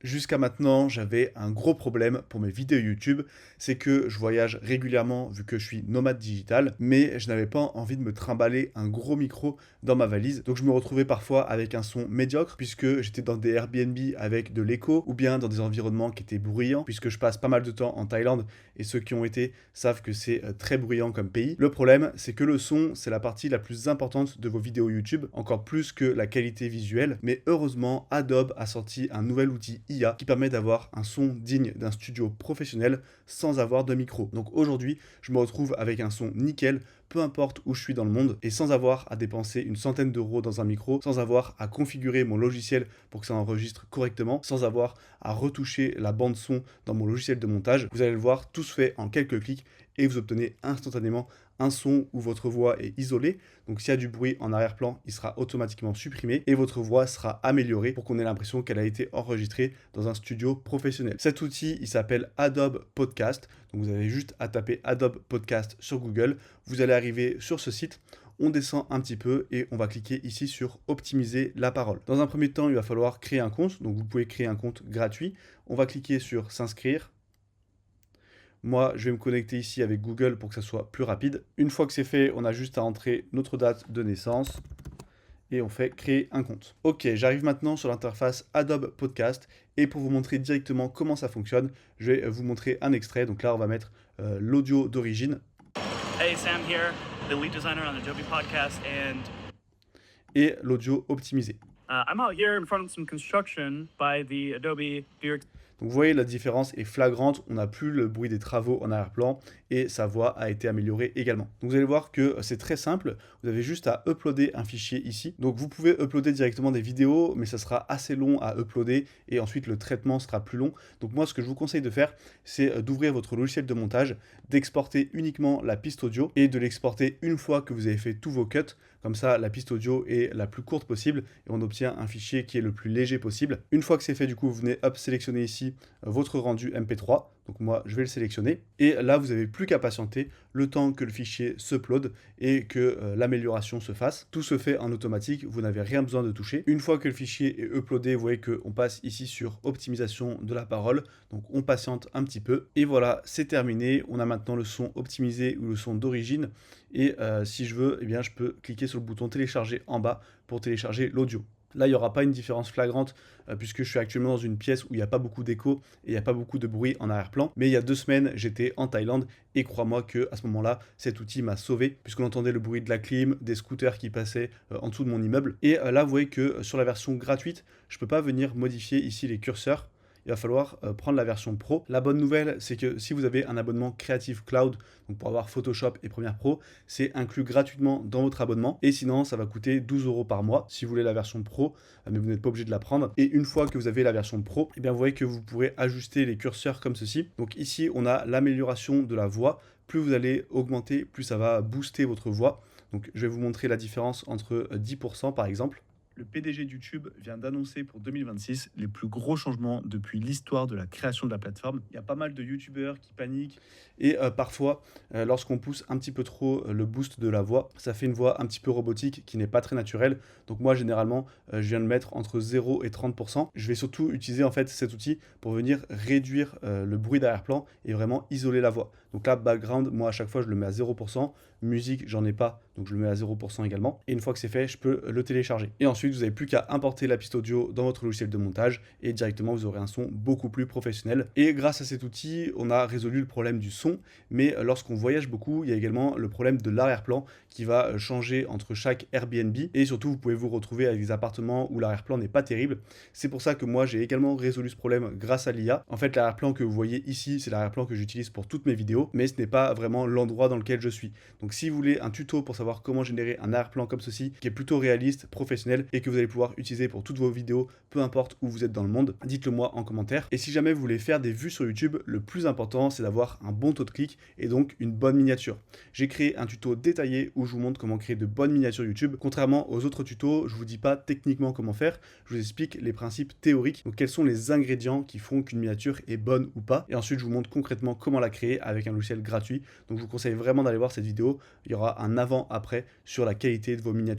Jusqu'à maintenant, j'avais un gros problème pour mes vidéos YouTube, c'est que je voyage régulièrement vu que je suis nomade digital, mais je n'avais pas envie de me trimballer un gros micro dans ma valise. Donc je me retrouvais parfois avec un son médiocre puisque j'étais dans des Airbnb avec de l'écho ou bien dans des environnements qui étaient bruyants puisque je passe pas mal de temps en Thaïlande et ceux qui ont été savent que c'est très bruyant comme pays. Le problème, c'est que le son, c'est la partie la plus importante de vos vidéos YouTube, encore plus que la qualité visuelle, mais heureusement, Adobe a sorti un nouvel outil IA qui permet d'avoir un son digne d'un studio professionnel sans avoir de micro. Donc aujourd'hui, je me retrouve avec un son nickel, peu importe où je suis dans le monde, et sans avoir à dépenser une centaine d'euros dans un micro, sans avoir à configurer mon logiciel pour que ça enregistre correctement, sans avoir à retoucher la bande son dans mon logiciel de montage. Vous allez le voir, tout se fait en quelques clics et vous obtenez instantanément un son où votre voix est isolée. Donc s'il y a du bruit en arrière-plan, il sera automatiquement supprimé et votre voix sera améliorée pour qu'on ait l'impression qu'elle a été enregistrée dans un studio professionnel. Cet outil, il s'appelle Adobe Podcast. Donc vous avez juste à taper Adobe Podcast sur Google. Vous allez arriver sur ce site. On descend un petit peu et on va cliquer ici sur optimiser la parole. Dans un premier temps, il va falloir créer un compte. Donc vous pouvez créer un compte gratuit. On va cliquer sur s'inscrire. Moi, je vais me connecter ici avec Google pour que ça soit plus rapide. Une fois que c'est fait, on a juste à entrer notre date de naissance et on fait créer un compte. Ok, j'arrive maintenant sur l'interface Adobe Podcast et pour vous montrer directement comment ça fonctionne, je vais vous montrer un extrait. Donc là, on va mettre l'audio d'origine. Hey, Sam here, the lead designer on Adobe Podcast, and et l'audio optimisé. I'm out here in front of some construction by the Adobe Viewer. Donc vous voyez, la différence est flagrante, on n'a plus le bruit des travaux en arrière-plan et sa voix a été améliorée également. Donc vous allez voir que c'est très simple, vous avez juste à uploader un fichier ici. Donc vous pouvez uploader directement des vidéos, mais ça sera assez long à uploader et ensuite le traitement sera plus long. Donc moi, ce que je vous conseille de faire, c'est d'ouvrir votre logiciel de montage, d'exporter uniquement la piste audio et de l'exporter une fois que vous avez fait tous vos cuts. Comme ça, la piste audio est la plus courte possible et on obtient un fichier qui est le plus léger possible. Une fois que c'est fait, du coup, vous venez sélectionner ici votre rendu MP3. Donc moi, je vais le sélectionner. Et là, vous n'avez plus qu'à patienter le temps que le fichier s'upload et que l'amélioration se fasse. Tout se fait en automatique, vous n'avez rien besoin de toucher. Une fois que le fichier est uploadé, vous voyez qu'on passe ici sur optimisation de la parole. Donc on patiente un petit peu. Et voilà, c'est terminé. On a maintenant le son optimisé ou le son d'origine. Et si je veux, eh bien, je peux cliquer sur le bouton télécharger en bas pour télécharger l'audio. Là, il n'y aura pas une différence flagrante puisque je suis actuellement dans une pièce où il n'y a pas beaucoup d'écho et il n'y a pas beaucoup de bruit en arrière-plan. Mais il y a 2 semaines, j'étais en Thaïlande et crois-moi qu'à ce moment-là, cet outil m'a sauvé puisqu'on entendait le bruit de la clim, des scooters qui passaient en dessous de mon immeuble. Et là, vous voyez que sur la version gratuite, je ne peux pas venir modifier ici les curseurs. Il va falloir prendre la version Pro. La bonne nouvelle, c'est que si vous avez un abonnement Creative Cloud, donc pour avoir Photoshop et Premiere Pro, c'est inclus gratuitement dans votre abonnement. Et sinon, ça va coûter 12 € par mois si vous voulez la version Pro, mais vous n'êtes pas obligé de la prendre. Et une fois que vous avez la version Pro, eh bien, vous voyez que vous pourrez ajuster les curseurs comme ceci. Donc ici, on a l'amélioration de la voix. Plus vous allez augmenter, plus ça va booster votre voix. Donc je vais vous montrer la différence entre 10% par exemple. Le PDG de YouTube vient d'annoncer pour 2026 les plus gros changements depuis l'histoire de la création de la plateforme. Il y a pas mal de YouTubeurs qui paniquent et parfois, lorsqu'on pousse un petit peu trop le boost de la voix, ça fait une voix un petit peu robotique qui n'est pas très naturelle. Donc moi, généralement, je viens de mettre entre 0 et 30%. Je vais surtout utiliser en fait cet outil pour venir réduire le bruit d'arrière-plan et vraiment isoler la voix. Donc là, background, moi à chaque fois, je le mets à 0%. Musique, j'en ai pas, donc je le mets à 0% également. Et une fois que c'est fait, je peux le télécharger. Et ensuite, vous n'avez plus qu'à importer la piste audio dans votre logiciel de montage et directement, vous aurez un son beaucoup plus professionnel. Et grâce à cet outil, on a résolu le problème du son. Mais lorsqu'on voyage beaucoup, il y a également le problème de l'arrière-plan qui va changer entre chaque Airbnb. Et surtout, vous pouvez vous retrouver avec des appartements où l'arrière-plan n'est pas terrible. C'est pour ça que moi, j'ai également résolu ce problème grâce à l'IA. En fait, l'arrière-plan que vous voyez ici, c'est l'arrière-plan que j'utilise pour toutes mes vidéos, mais ce n'est pas vraiment l'endroit dans lequel je suis. Donc si vous voulez un tuto pour savoir comment générer un arrière-plan comme ceci, qui est plutôt réaliste, professionnel, et que vous allez pouvoir utiliser pour toutes vos vidéos, peu importe où vous êtes dans le monde, dites-le moi en commentaire. Et si jamais vous voulez faire des vues sur YouTube, le plus important, c'est d'avoir un bon taux de clic et donc une bonne miniature. J'ai créé un tuto détaillé où je vous montre comment créer de bonnes miniatures YouTube. Contrairement aux autres tutos, je vous dis pas techniquement comment faire, je vous explique les principes théoriques. Donc quels sont les ingrédients qui font qu'une miniature est bonne ou pas. Et ensuite, je vous montre concrètement comment la créer avec un logiciel gratuit. Donc je vous conseille vraiment d'aller voir cette vidéo. Il y aura un avant-après sur la qualité de vos miniatures.